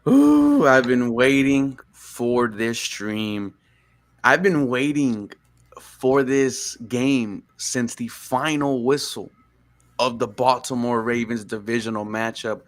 Ooh, I've been waiting for this stream. I've been waiting for this game since the final whistle of the Baltimore Ravens divisional matchup.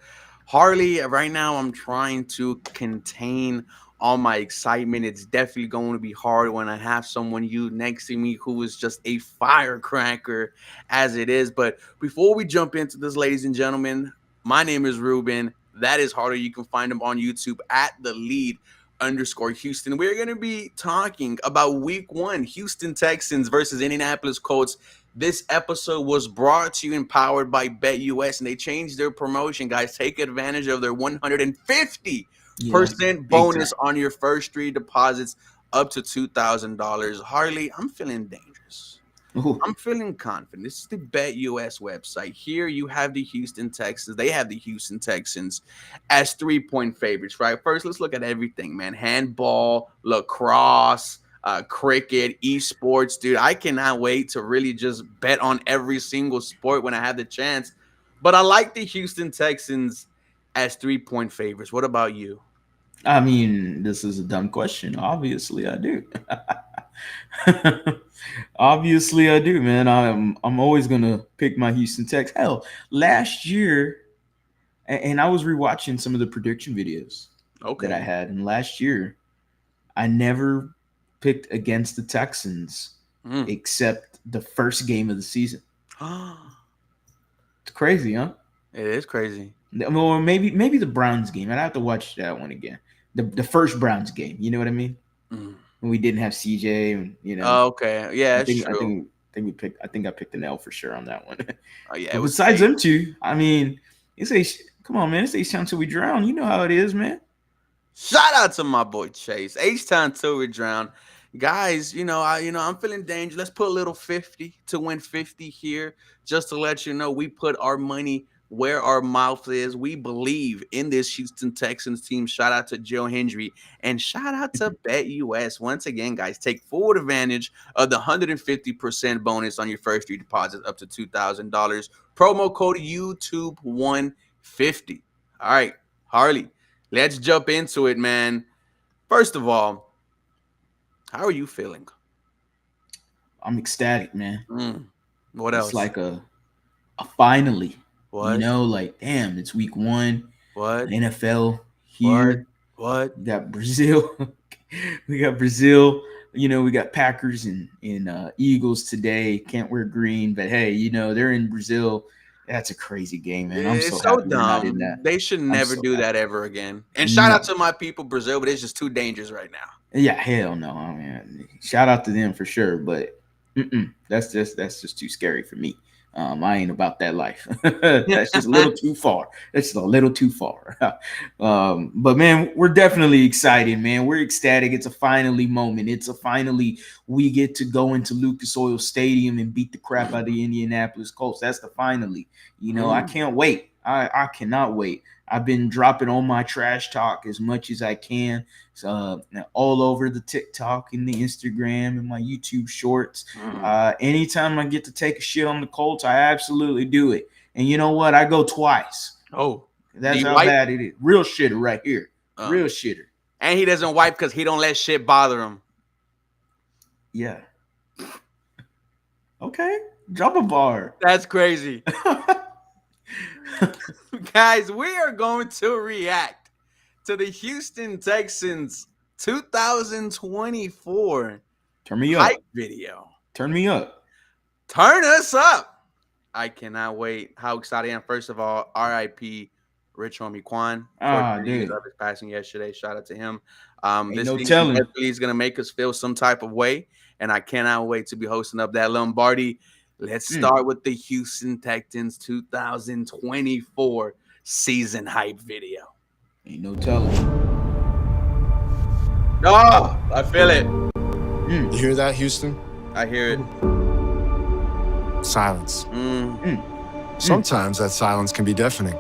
Harley, right now I'm trying to contain all my excitement. It's definitely going to be hard when I have someone you next to me who is just a firecracker as it is. But before we jump into this, ladies and gentlemen, my name is Ruben. That is Harley. You can find him on YouTube at the lead underscore Houston. We're going to be talking about week one, Houston Texans versus Indianapolis Colts. This episode was brought to you and powered by BetUS, and they changed their promotion, guys. Take advantage of their 150% bonus on your first three deposits up to $2,000. Harley, I'm feeling dangerous. Ooh. I'm feeling confident. This is the BetUS website. Here you have the Houston Texans. They have the Houston Texans as 3-point favorites, right? First, let's look at everything, man. Handball, lacrosse, cricket, esports, dude. I cannot wait to really just bet on every single sport when I have the chance. But I like the Houston Texans as 3-point favorites. What about you? I mean, this is a dumb question. Obviously, I do. Obviously, I do, man. I'm always gonna pick my Houston Texans. Hell, last year, and I was rewatching some of the prediction videos that I had, and last year, I never picked against the Texans except the first game of the season. It's crazy, huh? It is crazy. Or maybe the Browns game. I'd have to watch that one again. The first Browns game. You know what I mean? When we didn't have CJ, and Oh, okay. Yeah, I think, true. I think I picked an L for sure on that one. Oh yeah. But besides them two, I mean, come on, man. It's H-Town till we drown. You know how it is, man. Shout out to my boy Chase. H-Town till we drown. Guys, I'm feeling dangerous. Let's put a little 50 to win 50 here, just to let you know we put our money where our mouth is. We believe in this Houston Texans team. Shout out to Joe Hendry and shout out to BetUS. Once again, guys, take full advantage of the 150% bonus on your first three deposits up to $2,000. Promo code YouTube150. All right, Harley, let's jump into it, man. First of all, how are you feeling? I'm ecstatic, man. What else? It's like a finally. What? Like, damn, it's week one. What? NFL here. What? We got Brazil. We got Brazil. We got Packers and Eagles today. Can't wear green, but hey, they're in Brazil. That's a crazy game, man. I'm It's so happy dumb. They should never do that ever again. And shout out to my people, Brazil, but it's just too dangerous right now. Yeah, hell no. I mean, shout out to them for sure, but that's just too scary for me. I ain't about that life. That's just a little too far. That's a little too far. But man, we're definitely excited, man. We're ecstatic. It's a finally moment. It's a finally we get to go into Lucas Oil Stadium and beat the crap out of the Indianapolis Colts. That's the finally. I can't wait. I cannot wait. I've been dropping on my trash talk as much as I can, all over the TikTok and the Instagram and my YouTube shorts. Anytime I get to take a shit on the Colts, I absolutely do it. And you know what? I go twice. Oh, that's how bad it is. Real shitter right here. Real shitter. And he doesn't wipe because he don't let shit bother him. Yeah. Okay. Drop a bar. That's crazy. Guys, we are going to react to the Houston Texans 2024 Turn me up. hype video. Turn me up. Turn us up. I cannot wait. How excited I am. First of all, RIP Rich Homie Quan. Dude. Of his passing yesterday. Shout out to him. This no thing telling. definitely is going to make us feel some type of way. And I cannot wait to be hosting up that Lombardi. Let's start with the Houston Texans 2024 season hype video. Ain't no telling. Oh, I feel it. You hear that, Houston? I hear it. Silence. Sometimes that silence can be deafening.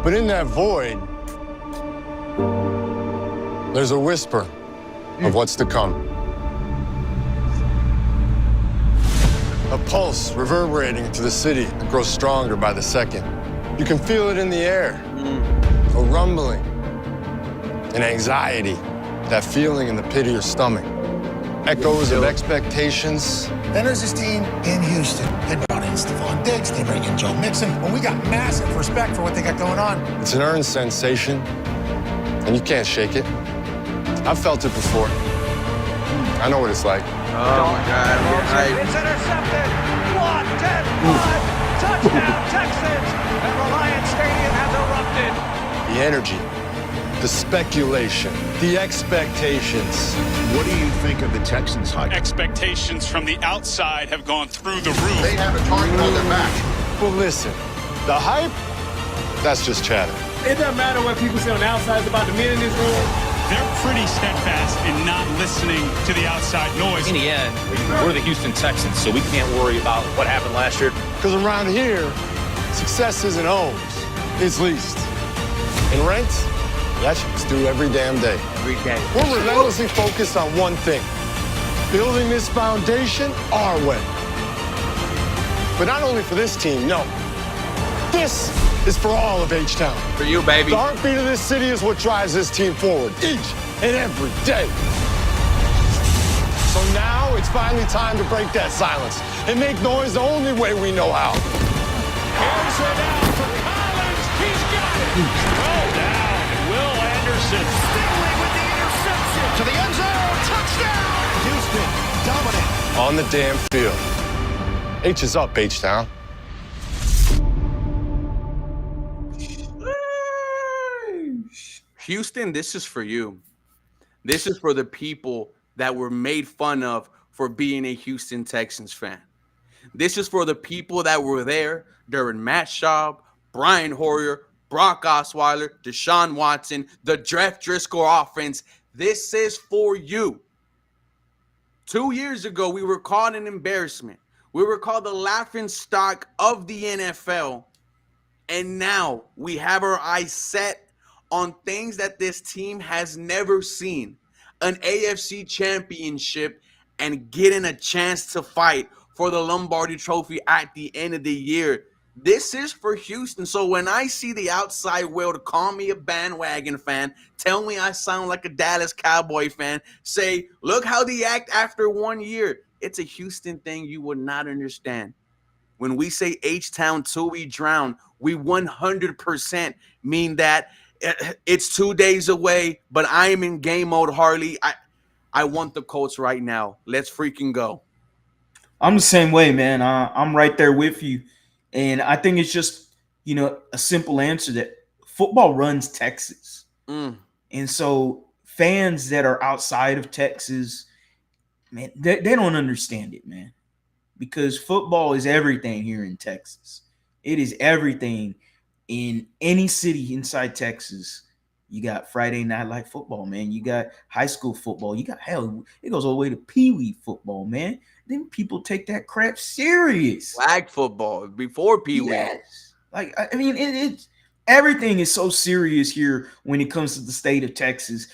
But in that void, there's a whisper of what's to come. A pulse reverberating through the city that grows stronger by the second. You can feel it in the air. A a rumbling, an anxiety, that feeling in the pit of your stomach. Echoes of expectations. Then there's this team in Houston. They brought in Stephon Diggs, they bring in Joe Mixon. Well, we got massive respect for what they got going on. It's an earned sensation, and you can't shake it. I've felt it before. I know what it's like. Oh, my God. It's intercepted. Blocked and five. Touchdown, Texans. And Reliant Stadium has erupted. The energy, the speculation, the expectations. What do you think of the Texans' hype? Expectations from the outside have gone through the roof. They have a target on their back. Well, listen, the hype, that's just chatter. It doesn't matter what people say on the outside about the men in this room. They're pretty steadfast in not listening to the outside noise. In the end, we're the Houston Texans, so we can't worry about what happened last year. Because around here, success isn't owned, it's leased. And rent, that shit's due every damn day. Every day. We're relentlessly focused on one thing, building this foundation our way. But not only for this team, no. This is for all of H-Town. For you, baby. The heartbeat of this city is what drives this team forward each and every day. So now it's finally time to break that silence and make noise the only way we know how. Here's it out for Collins. He's got it. Throw down. Will Anderson. Stingley with the interception to the end zone. Touchdown. Houston dominant. On the damn field. H is up, H-Town. Houston, this is for you. This is for the people that were made fun of for being a Houston Texans fan. This is for the people that were there during Matt Schaub, Brian Hoyer, Brock Osweiler, Deshaun Watson, the Jeff Driscoll offense. This is for you. 2 years ago, we were called an embarrassment. We were called the laughing stock of the NFL. And now we have our eyes set on things that this team has never seen. An AFC championship and getting a chance to fight for the Lombardi Trophy at the end of the year. This is for Houston. So when I see the outside world call me a bandwagon fan, tell me I sound like a Dallas Cowboy fan, say, look how they act after 1 year. It's a Houston thing you would not understand. When we say H-Town till we drown, we 100% mean that it's 2 days away, but I am in game mode, Harley. I want the Colts right now. Let's freaking go. I'm the same way, man. I'm right there with you. And I think it's just, a simple answer that football runs Texas. And so fans that are outside of Texas, man, they don't understand it, man. Because football is everything here in Texas. It is everything. In any city inside Texas, you got Friday Night Light football, man. You got high school football. You got, hell, it goes all the way to Pee-wee football, man. Then people take that crap serious. Flag football before Pee-wee. Yes. Like, I mean, it's everything is so serious here when it comes to the state of Texas.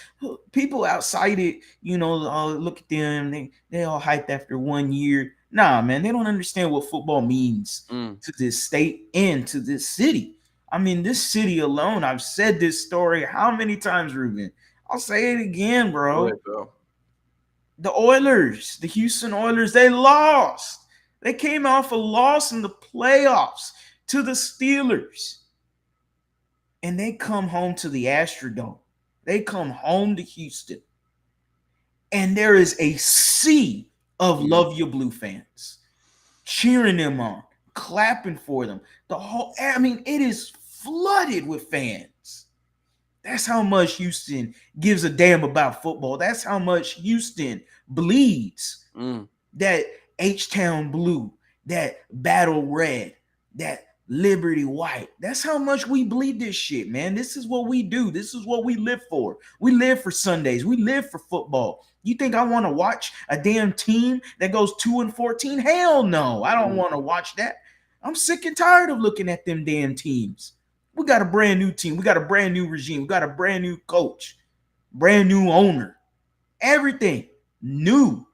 People outside it, look at them. They all hyped after 1 year. Nah, man, they don't understand what football means to this state and to this city. I mean, this city alone, I've said this story how many times, Ruben? I'll say it again, bro. The Oilers, the Houston Oilers, they lost. They came off a loss in the playoffs to the Steelers. And they come home to the Astrodome. They come home to Houston. And there is a sea of Love Your Blue fans cheering them on, clapping for them. It is flooded with fans. That's how much Houston gives a damn about football. That's how much Houston bleeds. That H-Town blue, that battle red, that Liberty white. That's how much we bleed this shit, man. This is what we do. This is what we live for. We live for Sundays. We live for football. You think I want to watch a damn team that goes 2-14? Hell no. I don't want to watch that. I'm sick and tired of looking at them damn teams. We got a brand new team. We got a brand new regime. We got a brand new coach, brand new owner. Everything new.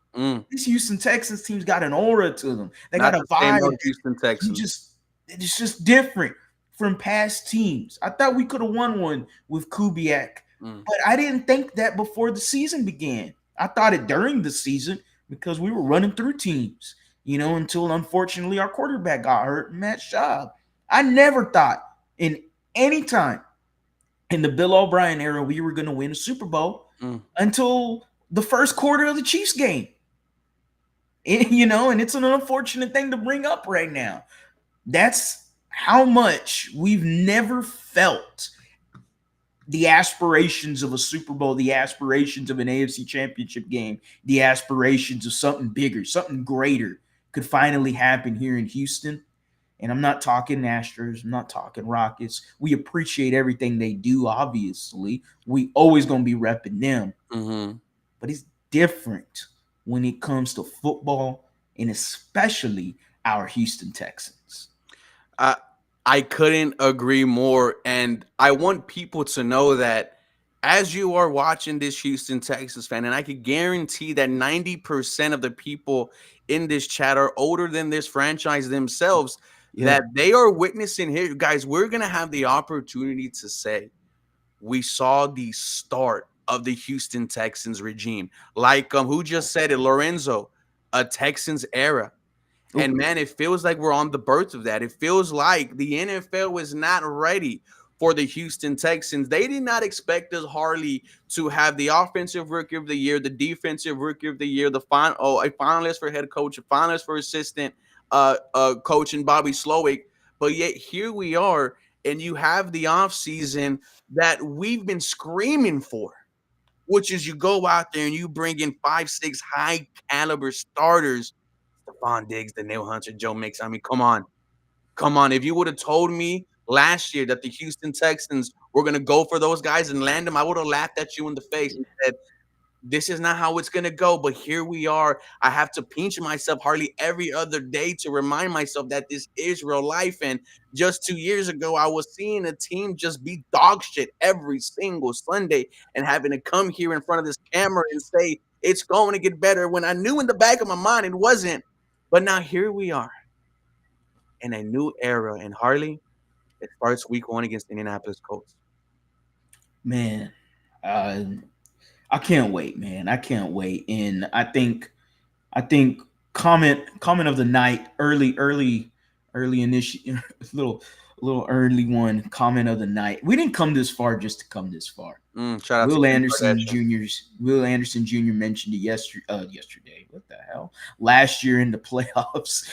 This Houston Texans team's got an aura to them. They got a vibe. Houston Texans. It's just different. from past teams. I thought we could have won one with Kubiak, but I didn't think that before the season began. I thought it during the season because we were running through teams, until unfortunately our quarterback got hurt, Matt Schaub. I never thought in any time in the Bill O'Brien era we were going to win a Super Bowl until the first quarter of the Chiefs game. And it's an unfortunate thing to bring up right now. That's how much we've never felt the aspirations of a Super Bowl, the aspirations of an AFC Championship game, the aspirations of something bigger, something greater could finally happen here in Houston. And I'm not talking Astros, I'm not talking Rockets. We appreciate everything they do, obviously. We always going to be repping them. But it's different when it comes to football and especially our Houston Texans. I couldn't agree more. And I want people to know that as you are watching this Houston Texans fan, and I could guarantee that 90% of the people in this chat are older than this franchise themselves, that they are witnessing here. Guys, we're going to have the opportunity to say we saw the start of the Houston Texans regime. Like who just said it, Lorenzo, a Texans era. And man, it feels like we're on the birth of that. It feels like the NFL was not ready for the Houston Texans. They did not expect us hardly to have the offensive rookie of the year, the defensive rookie of the year, a finalist for head coach, a finalist for assistant coach, and Bobby Slowick. But yet here we are, and you have the offseason that we've been screaming for, which is you go out there and you bring in 5-6 high caliber starters. Stephon Diggs, the nail hunter, Joe Mixon. I mean, come on. If you would have told me last year that the Houston Texans were going to go for those guys and land them, I would have laughed at you in the face and said, this is not how it's going to go. But here we are. I have to pinch myself hardly every other day to remind myself that this is real life. And just 2 years ago, I was seeing a team just be dog shit every single Sunday and having to come here in front of this camera and say it's going to get better when I knew in the back of my mind it wasn't. But now here we are in a new era. And Harley, it starts week 1 against the Indianapolis Colts. Man, I can't wait, man. I can't wait. And I think comment of the night, early little early one, comment of the night. We didn't come this far just to come this far. Shout out Will to Anderson Jr. mentioned it yesterday. What the hell? Last year in the playoffs.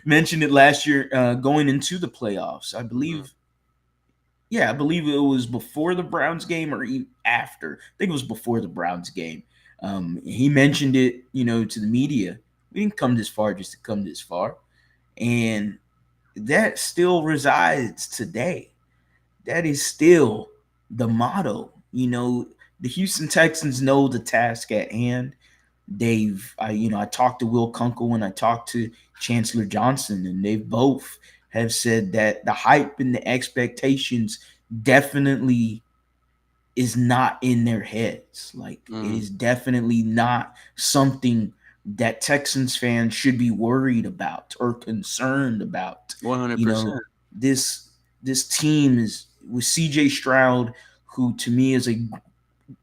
Mentioned it last year going into the playoffs. I believe it was before the Browns game or after. I think it was before the Browns game. He mentioned it, to the media. We didn't come this far just to come this far. And that still resides today. That is still the motto. The Houston Texans know the task at hand. I talked to Will Kunkel and I talked to Chancellor Johnson, and they both have said that the hype and the expectations definitely is not in their heads. Like, it is definitely not something that Texans fans should be worried about or concerned about. 100%. This team is with CJ Stroud, who to me is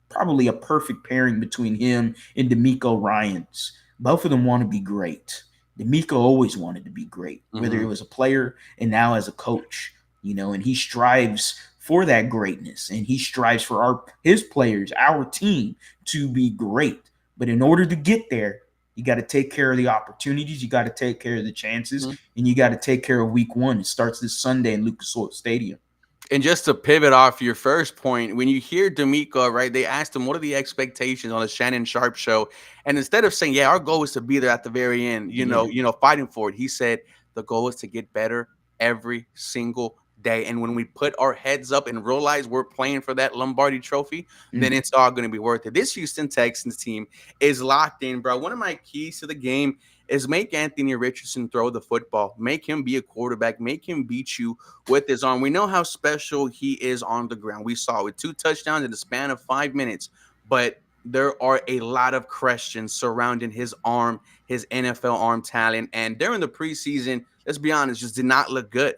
probably a perfect pairing between him and DeMeco Ryans. Both of them want to be great. DeMeco always wanted to be great, whether it was a player and now as a coach, and he strives for that greatness, and he strives for his players, our team, to be great. But in order to get there, you got to take care of the opportunities, you got to take care of the chances, and you got to take care of week 1. It starts this Sunday in Lucas Oil Stadium. And just to pivot off your first point, when you hear DeMeco, right, they asked him, what are the expectations on the Shannon Sharp show? And instead of saying, yeah, our goal is to be there at the very end, fighting for it, he said, the goal is to get better every single day. And when we put our heads up and realize we're playing for that Lombardi trophy, then it's all going to be worth it. This Houston Texans team is locked in, bro. One of my keys to the game is make Anthony Richardson throw the football. Make him be a quarterback. Make him beat you with his arm. We know how special he is on the ground. We saw it with 2 touchdowns in the span of 5 minutes. But there are a lot of questions surrounding his arm, his NFL arm talent. And during the preseason, let's be honest, just did not look good.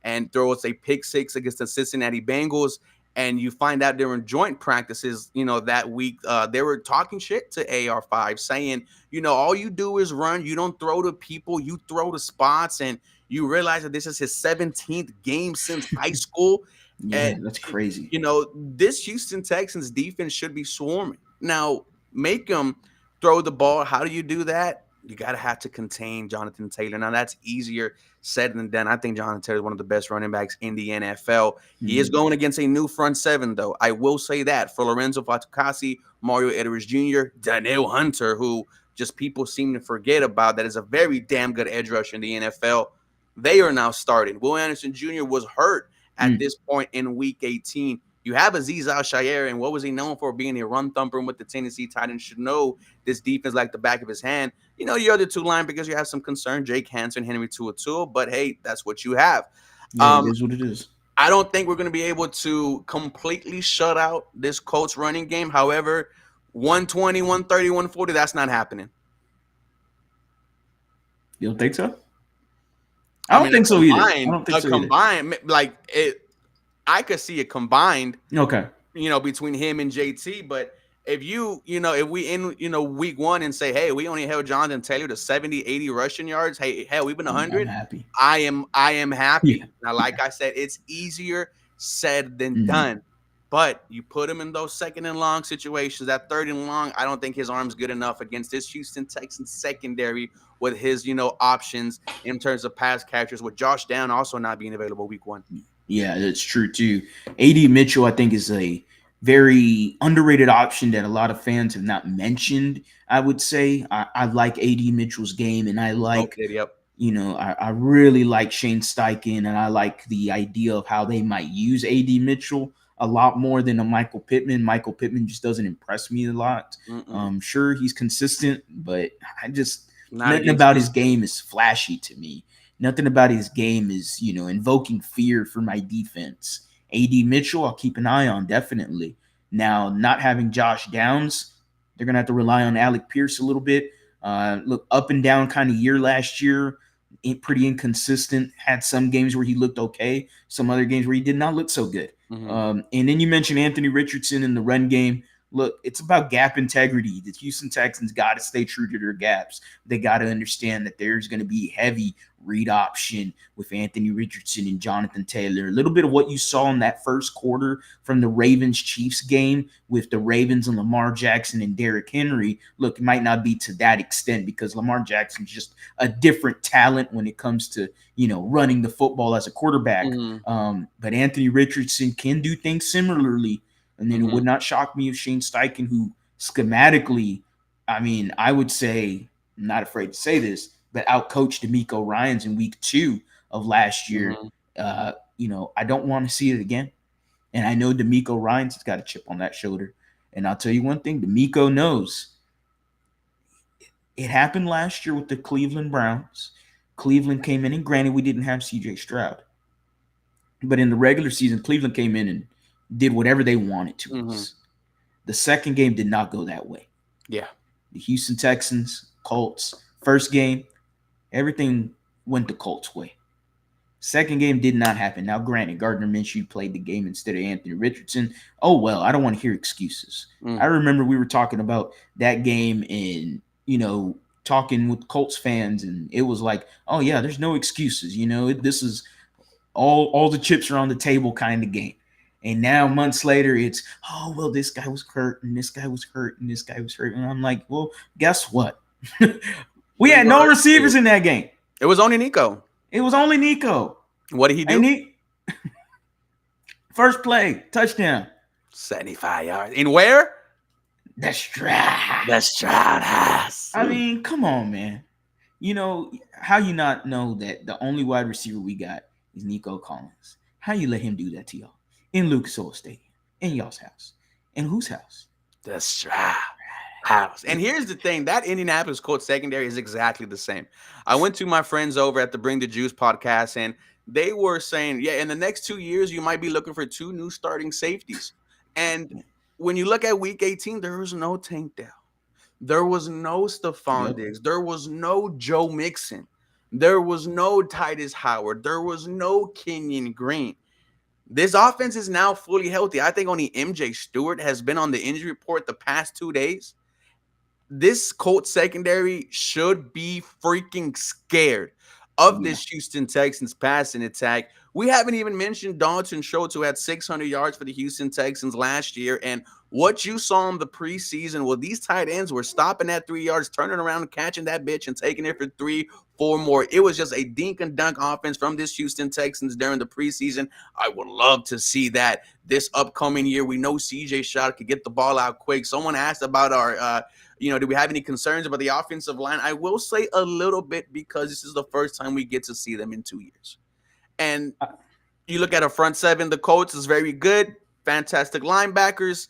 and throws a pick six against the Cincinnati Bengals. And you find out during joint practices, that week, they were talking shit to AR5, saying, all you do is run. You don't throw to people. You throw to spots. And you realize that this is his 17th game since high school. Yeah, And, that's crazy. this Houston Texans defense should be swarming. Now, make them throw the ball. How do you do that? You got to have to contain Jonathan Taylor. Now, that's easier said than done. I think Jonathan Taylor is one of the best running backs in the NFL. He is going against a new front seven, though. I will say that for Lorenzo Fatukasi, Mario Edwards Jr., Danielle Hunter, who just people seem to forget about, that is a very damn good edge rusher in the NFL. They are now starting. Will Anderson Jr. was hurt at this point in Week 18. You have Azeez Al-Shaair, and what was he known for? Being a run thumper with the Tennessee Titans. Should know this defense like the back of his hand. Your other two line, because you have some concern, Jake Hansen, Henry TuaTua, but hey, that's what you have. Yeah, it is what it is. I don't think we're going to be able to completely shut out this Colts running game. However, 120, 130, 140, that's not happening. You don't think so? I don't think so either. I don't think so combined, like it. I could see it combined. Okay. Between him and JT, but if if we in week one and say, hey, we only held Jonathan Taylor to 70, 80 rushing yards. Hey, hell, we've been 100. I'm happy. I am happy. Yeah. Now, like I said, it's easier said than done. But you put him in those second and long situations, that third and long, I don't think his arm's good enough against this Houston Texans secondary with his, options in terms of pass catchers, with Josh Down also not being available week one. Yeah, that's true too. A.D. Mitchell, I think, is a very underrated option that a lot of fans have not mentioned. I would say I like A.D. Mitchell's game, and I like, I really like Shane Steichen, and I like the idea of how they might use A.D. Mitchell a lot more than a Michael Pittman. Michael Pittman just doesn't impress me a lot. Sure, he's consistent, but nothing about his game is flashy to me. Nothing about his game is, invoking fear for my defense. A.D. Mitchell, I'll keep an eye on, definitely. Now, not having Josh Downs, they're going to have to rely on Alec Pierce a little bit. Look, up and down kind of year last year, pretty inconsistent. Had some games where he looked okay, some other games where he did not look so good. And then you mentioned Anthony Richardson in the run game. Look, it's about gap integrity. The Houston Texans got to stay true to their gaps. They got to understand that there's going to be heavy read option with Anthony Richardson and Jonathan Taylor. A little bit of what you saw in that first quarter from the Ravens-Chiefs game with the Ravens and Lamar Jackson and Derrick Henry. Look, it might not be to that extent because Lamar Jackson's just a different talent when it comes to, running the football as a quarterback. But Anthony Richardson can do things similarly. And then it would not shock me if Shane Steichen, who schematically, I would say, I'm not afraid to say this, but outcoached D'Amico Ryans in week 2 of last year. I don't want to see it again. And I know D'Amico Ryans has got a chip on that shoulder. And I'll tell you one thing, D'Amico knows. It happened last year with the Cleveland Browns. Cleveland came in, and granted, we didn't have C.J. Stroud. But in the regular season, Cleveland came in and did whatever they wanted to us. The second game did not go that way. Yeah. The Houston Texans, Colts, first game, everything went the Colts' way. Second game did not happen. Now, granted, Gardner Minshew played the game instead of Anthony Richardson. Oh, well, I don't want to hear excuses. I remember we were talking about that game and, talking with Colts fans, and it was like, oh, yeah, there's no excuses. This is all the chips are on the table kind of game. And now months later, it's, oh, well, this guy was hurt, and this guy was hurt, and this guy was hurt. And I'm like, well, guess what? We had no receivers in that game. It was only Nico. It was only Nico. What did he do? First play, touchdown. 75 yards. In where? The Stroud. The Stroud house. Come on, man. How you not know that the only wide receiver we got is Nico Collins? How you let him do that to y'all? In Lucas Oil Stadium, in y'all's house. In whose house? The Stroud house. And here's the thing, that Indianapolis Colts secondary is exactly the same. I went to my friends over at the Bring the Juice podcast, and they were saying, yeah, in the next 2 years, you might be looking for 2 new starting safeties. And when you look at week 18, there was no Tank Dell. There was no Stephon Diggs. There was no Joe Mixon. There was no Titus Howard. There was no Kenyon Green. This offense is now fully healthy. I think only MJ Stewart has been on the injury report the past 2 days. This Colts secondary should be freaking scared of this Houston Texans passing attack. We haven't even mentioned Dalton Schultz, who had 600 yards for the Houston Texans last year. And what you saw in the preseason, well, these tight ends were stopping at 3 yards, turning around and catching that bitch and taking it for 3, 4 more. It was just a dink and dunk offense from this Houston Texans during the preseason. I would love to see that this upcoming year. We know CJ Stroud could get the ball out quick. Someone asked about our do we have any concerns about the offensive line? I will say a little bit, because this is the first time we get to see them in 2 years. And you look at a front seven, the Colts is very good, fantastic linebackers.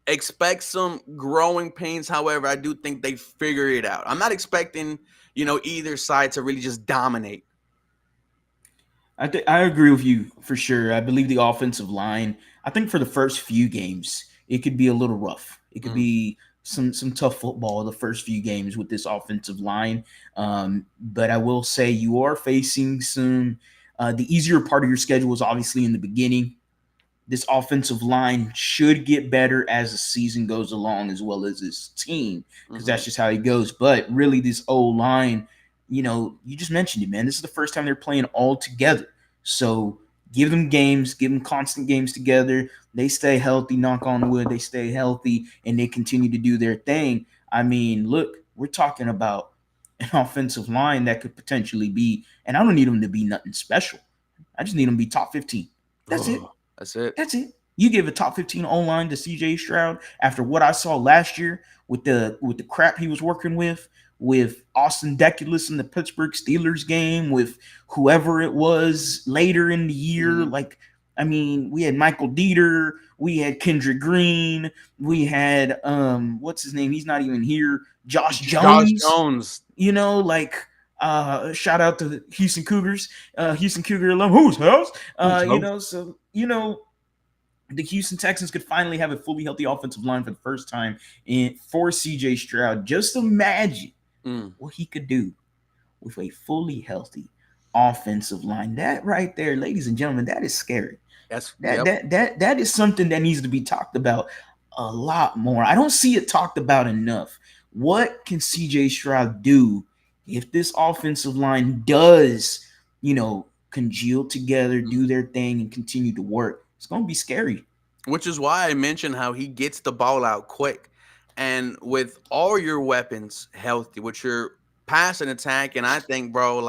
Expect some growing pains. However, I do think they figure it out. I'm not expecting, either side to really just dominate. I agree with you for sure. I believe the offensive line, I think for the first few games, it could be a little rough. It could be some tough football the first few games with this offensive line. But I will say you are facing some the easier part of your schedule is obviously in the beginning. This offensive line should get better as the season goes along, as well as this team, because that's just how it goes. But really, this O-line, you just mentioned it, man. This is the first time they're playing all together. So give them games, give them constant games together. They stay healthy, knock on wood, they stay healthy, and they continue to do their thing. I mean, look, we're talking about an offensive line that could potentially be, and I don't need them to be nothing special. I just need them to be top 15. That's it. That's it. That's it. You give a top 15 O-line to CJ Stroud after what I saw last year with the crap he was working with Austin Deculus in the Pittsburgh Steelers game, with whoever it was later in the year. We had Michael Dieter, we had Kendrick Green, we had what's his name? He's not even here. Josh Jones. Shout out to the Houston Cougars, Houston Cougar alum, whose house? The Houston Texans could finally have a fully healthy offensive line for the first time for CJ Stroud. Just imagine what he could do with a fully healthy offensive line. That right there, ladies and gentlemen, that is scary. That is something that needs to be talked about a lot more. I don't see it talked about enough. What can CJ Stroud do if this offensive line does, congeal together, do their thing, and continue to work? It's going to be scary. Which is why I mentioned how he gets the ball out quick. And with all your weapons healthy, with your pass and attack, and I think, bro,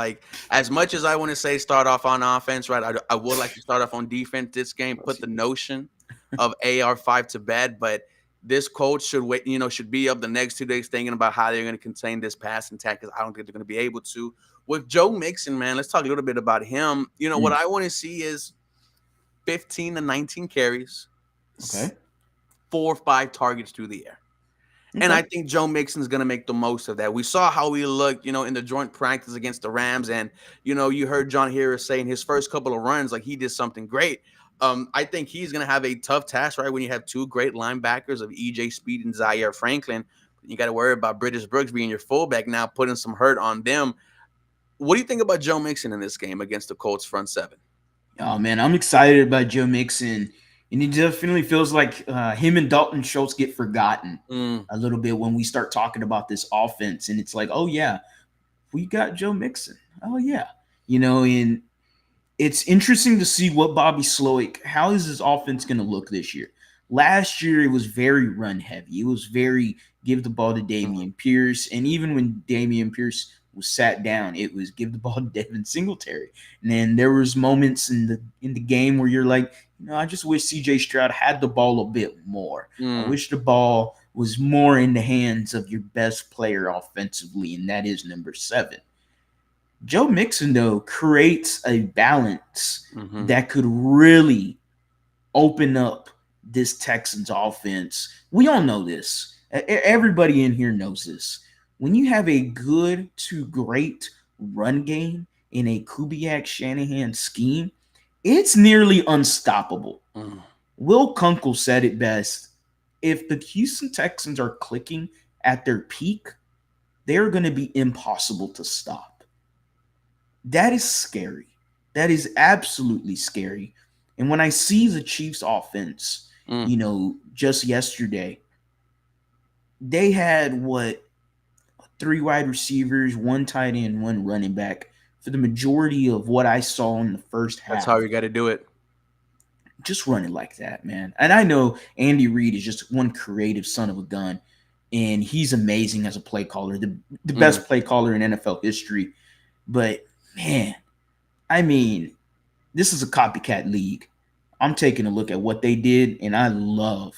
as much as I want to say start off on offense, right, I would like to start off on defense this game, put the notion of AR5 to bed. But this coach should be up the next 2 days thinking about how they're going to contain this pass attack, because I don't think they're going to be able to. With Joe Mixon, man, let's talk a little bit about him. What I want to see is 15 to 19 carries, 4 or 5 targets through the air. And I think Joe Mixon's going to make the most of that. We saw how he looked, in the joint practice against the Rams. And, you heard John Harris say in his first couple of runs, he did something great. I think he's going to have a tough task, right, when you have 2 great linebackers of E.J. Speed and Zaire Franklin. You got to worry about British Brooks being your fullback now, putting some hurt on them. What do you think about Joe Mixon in this game against the Colts front seven? Oh, man, I'm excited about Joe Mixon. And it definitely feels like him and Dalton Schultz get forgotten a little bit when we start talking about this offense. And it's like, oh, yeah, we got Joe Mixon. Oh, yeah. And it's interesting to see what Bobby Slowick, how is his offense going to look this year? Last year, it was very run heavy. It was very give the ball to Dameon Pierce. And even when Dameon Pierce was sat down, it was give the ball to Devin Singletary. And then there was moments in the game where you're like, I just wish CJ Stroud had the ball a bit more. I wish the ball was more in the hands of your best player offensively, and that is number 7. Joe Mixon, though, creates a balance that could really open up this Texans offense. We all know this. Everybody in here knows this. When you have a good to great run game in a Kubiak-Shanahan scheme, it's nearly unstoppable. Will Kunkel said it best. If the Houston Texans are clicking at their peak, they're going to be impossible to stop. That is scary. That is absolutely scary. And when I see the Chiefs offense, just yesterday, they had what, 3 wide receivers, 1 tight end, 1 running back for the majority of what I saw in the first half. That's how you got to do it. Just run it like that, man. And I know Andy Reid is just one creative son of a gun, and he's amazing as a play caller, the best play caller in NFL history. But, man, I mean, this is a copycat league. I'm taking a look at what they did, and I love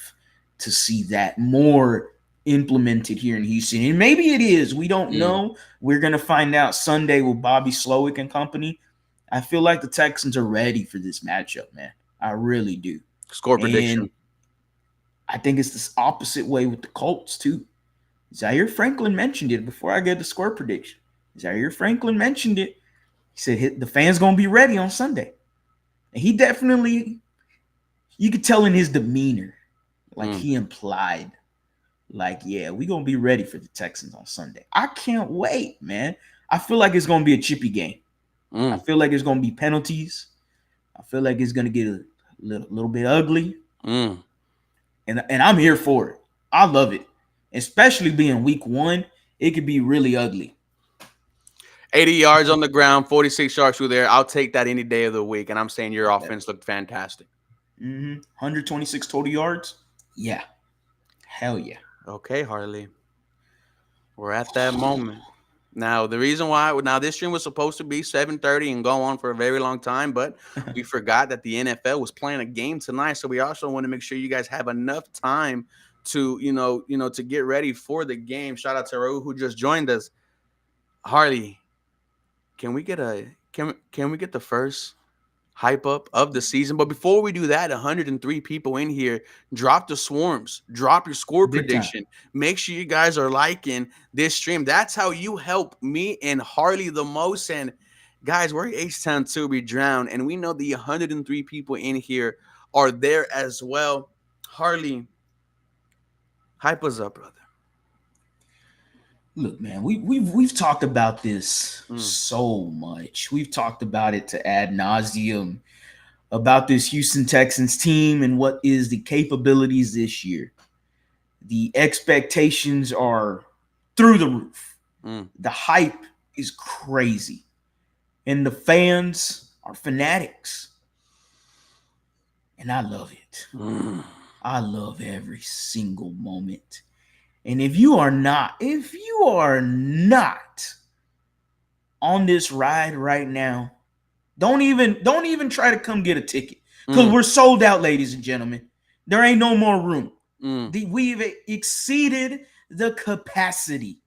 to see that more implemented here in Houston. And maybe it is. We don't know. We're going to find out Sunday with Bobby Slowick and company. I feel like the Texans are ready for this matchup, man. I really do. Score prediction. And I think it's this opposite way with the Colts, too. Zaire Franklin mentioned it before I get the score prediction. Zaire Franklin mentioned it. He said the fans going to be ready on Sunday. And he definitely, you could tell in his demeanor, like he implied, like, yeah, we're going to be ready for the Texans on Sunday. I can't wait, man. I feel like it's going to be a chippy game. I feel like it's going to be penalties. I feel like it's going to get a little bit ugly. And I'm here for it. I love it. Especially being week 1, it could be really ugly. 80 yards on the ground, 46 yards through there. I'll take that any day of the week. And I'm saying your offense looked fantastic. 126 total yards? Yeah. Hell yeah. Okay, Harley. We're at that moment. Now, the reason why this stream was supposed to be 7:30 and go on for a very long time, but we forgot that the NFL was playing a game tonight. So we also want to make sure you guys have enough time to, to get ready for the game. Shout out to Raul who just joined us. Harley, can we get the first hype up of the season? But before we do that, 103 people in here. Drop the swarms. Drop your score prediction. Make sure you guys are liking this stream. That's how you help me and Harley the most. And guys, we're H-Town till we drown, and we know the 103 people in here are there as well. Harley, hype us up, brother. Look, man, we've talked about this so much. We've talked about it to ad nauseum about this Houston Texans team and what is the capabilities this year. The expectations are through the roof. The hype is crazy. And the fans are fanatics. And I love it. I love every single moment. And if you are not on this ride right now, don't even try to come get a ticket, because we're sold out, ladies and gentlemen. There ain't no more room. We've exceeded the capacity.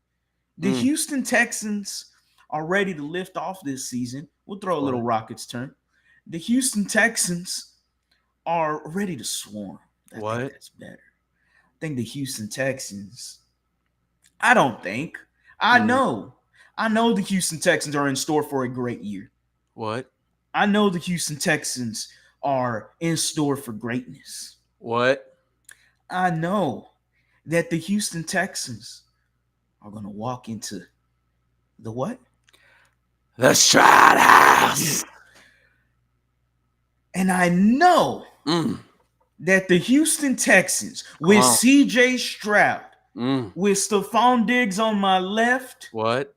The Houston Texans are ready to lift off this season. We'll throw a little Rockets turn. The Houston Texans are ready to swarm. I think that's better. I think the Houston Texans, I know the Houston Texans are in store for a great year. What? I know the Houston Texans are in store for greatness. What? I know that the Houston Texans are going to walk into the what? The Stroud House. And I know that the Houston Texans with C.J. Stroud, with Stephon Diggs on my left. What?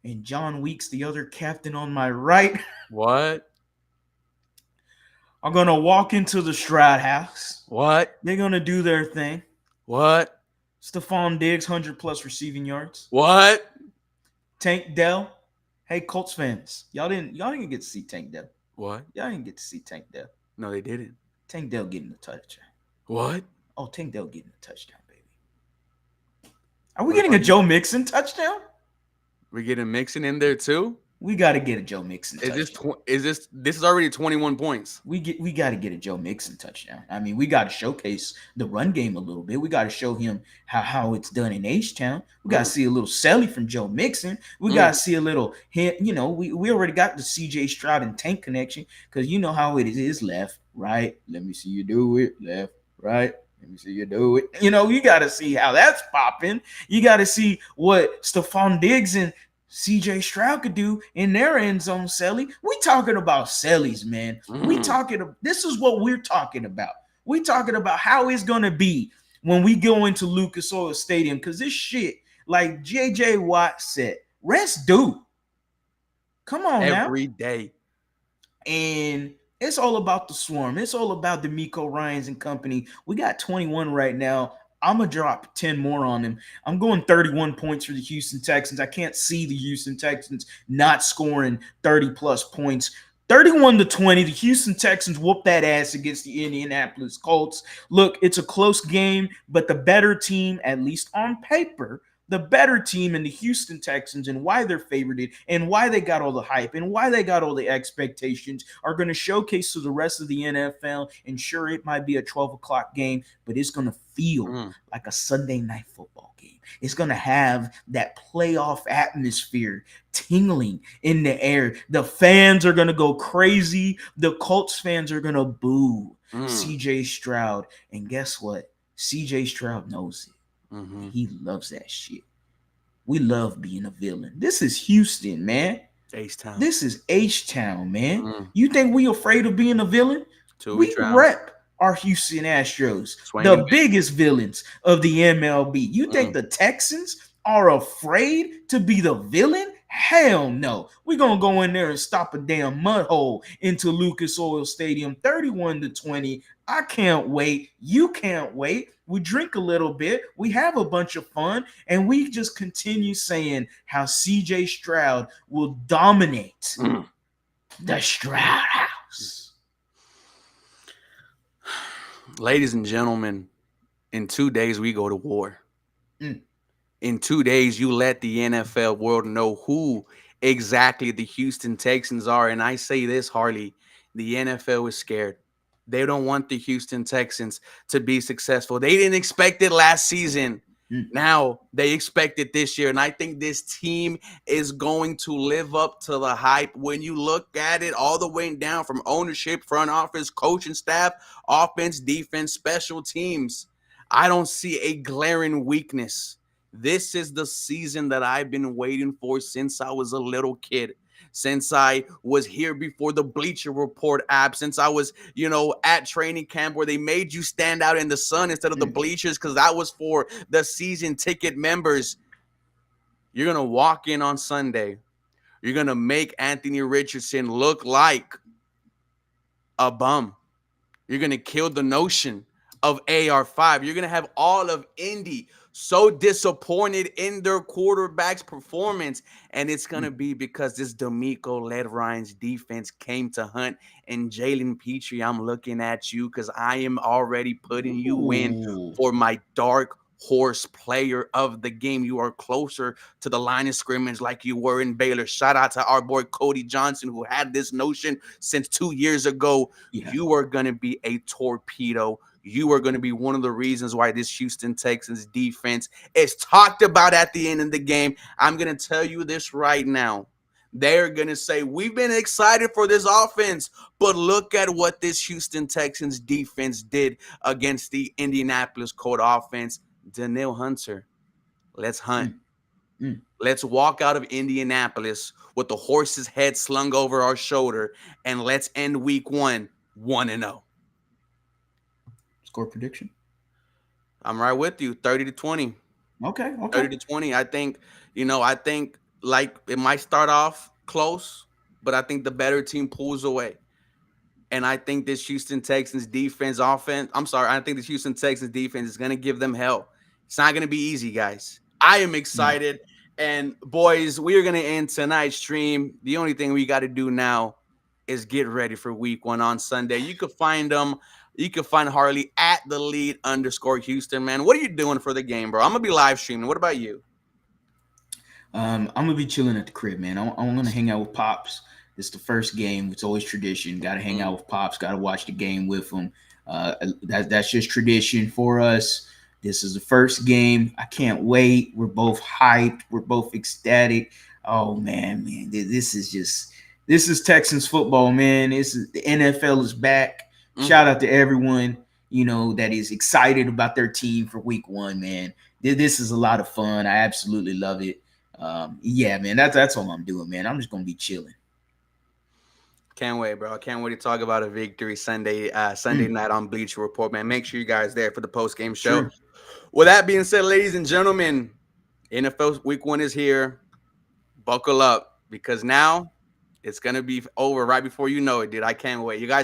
And John Weeks, the other captain, on my right. What? Are going to walk into the Stroud House. What? They're going to do their thing. What? Stephon Diggs, 100+ receiving yards. What? Tank Dell. Hey, Colts fans, y'all didn't get to see Tank Dell. What? Y'all didn't get to see Tank Dell. No, they didn't. Tank Dell getting the touchdown. What? Oh, Tank Dell getting the touchdown, baby. Are we getting a Joe Mixon touchdown? We're getting Mixon in there too? We got to get a Joe Mixon touchdown. This is already 21 points. We got to get a Joe Mixon touchdown. I mean, we got to showcase the run game a little bit. We got to show him how it's done in H-Town. We got to see a little selly from Joe Mixon. We got to see a little hint. We already got the C.J. Stroud and Tank connection, because you know how it is left, right? Let me see you do it. Left, right. Let me see you do it. You got to see how that's popping. You got to see what Stephon Diggs and CJ Stroud could do in their end zone, Selly. We talking about Sellies, man. This is what we're talking about. We talking about how it's gonna be when we go into Lucas Oil Stadium, because this shit, like JJ Watt said, rest due. Come on every now. day. And it's all about the swarm. It's all about D'Amico Ryans and company. We got 21 right now. I'm going to drop 10 more on them. I'm going 31 points for the Houston Texans. I can't see the Houston Texans not scoring 30-plus points. 31-20, the Houston Texans whoop that ass against the Indianapolis Colts. Look, it's a close game, but the better team, at least on paper, the better team in the Houston Texans, and why they're favored and why they got all the hype and why they got all the expectations are going to showcase to the rest of the NFL. And sure, it might be a 12 o'clock game, but it's going to feel like a Sunday night football game. It's going to have that playoff atmosphere tingling in the air. The fans are going to go crazy. The Colts fans are going to boo CJ Stroud. And guess what? CJ Stroud knows it. He loves that shit. We love being a villain. This is Houston, man. H-Town. This is H-Town, man. You think we afraid of being a villain? We drown. rep our Houston Astros, the biggest villains of the MLB. You think the Texans are afraid to be the villain? Hell no. We're going to go in there and stop a damn mud hole into Lucas Oil Stadium, 31-20. I can't wait. You can't wait. We drink a little bit. We have a bunch of fun. And we just continue saying how CJ Stroud will dominate the Stroud house. Ladies and gentlemen, in 2 days, we go to war. In 2 days, you let the NFL world know who exactly the Houston Texans are. And I say this, Harley, the NFL is scared. They don't want the Houston Texans to be successful. They didn't expect it last season. Now they expect it this year. And I think this team is going to live up to the hype. When you look at it all the way down from ownership, front office, coaching staff, offense, defense, special teams, I don't see a glaring weakness. This is the season that I've been waiting for since I was a little kid. Since I was here before the Bleacher Report app, since I was, at training camp where they made you stand out in the sun instead of the bleachers because that was for the season ticket members. You're going to walk in on Sunday. You're going to make Anthony Richardson look like a bum. You're going to kill the notion of AR5. You're going to have all of Indy so disappointed in their quarterback's performance. And it's going to be because this D'Amico-led Ryan's defense came to hunt. And Jalen Petrie, I'm looking at you because I am already putting you in for my dark horse player of the game. You are closer to the line of scrimmage like you were in Baylor. Shout out to our boy Cody Johnson, who had this notion since 2 years ago. You are going to be a torpedo. You are going to be one of the reasons why this Houston Texans defense is talked about at the end of the game. I'm going to tell you this right now. They're going to say, we've been excited for this offense, but look at what this Houston Texans defense did against the Indianapolis Colts offense. Danielle Hunter, let's hunt. Let's walk out of Indianapolis with the horse's head slung over our shoulder, and let's end week 1-0. Score prediction? I'm right with you. 30-20. Okay. 30-20. I think like it might start off close, but I think the better team pulls away. And I think this Houston Texans defense I think this Houston Texans defense is going to give them hell. It's not going to be easy, guys. I am excited. And boys, we are going to end tonight's stream. The only thing we got to do now is get ready for week 1 on Sunday. You could find them. You can find Harley at @the_lead_Houston, man. What are you doing for the game, bro? I'm going to be live streaming. What about you? I'm going to be chilling at the crib, man. I'm going to hang out with Pops. It's the first game. It's always tradition. Got to hang out with Pops. Got to watch the game with him. That's just tradition for us. This is the first game. I can't wait. We're both hyped. We're both ecstatic. Oh, man. This is Texans football, man. The NFL is back. Shout out to everyone, that is excited about their team for week 1, man. This is a lot of fun. I absolutely love it. Yeah, man, that's all I'm doing, man. I'm just gonna be chilling. Can't wait, bro. Can't wait to talk about a victory Sunday night on Bleacher Report, man. Make sure you guys there for the post-game show. Sure. With that being said, ladies and gentlemen, NFL Week 1 is here. Buckle up because now it's going to be over right before you know it, dude. I can't wait. You guys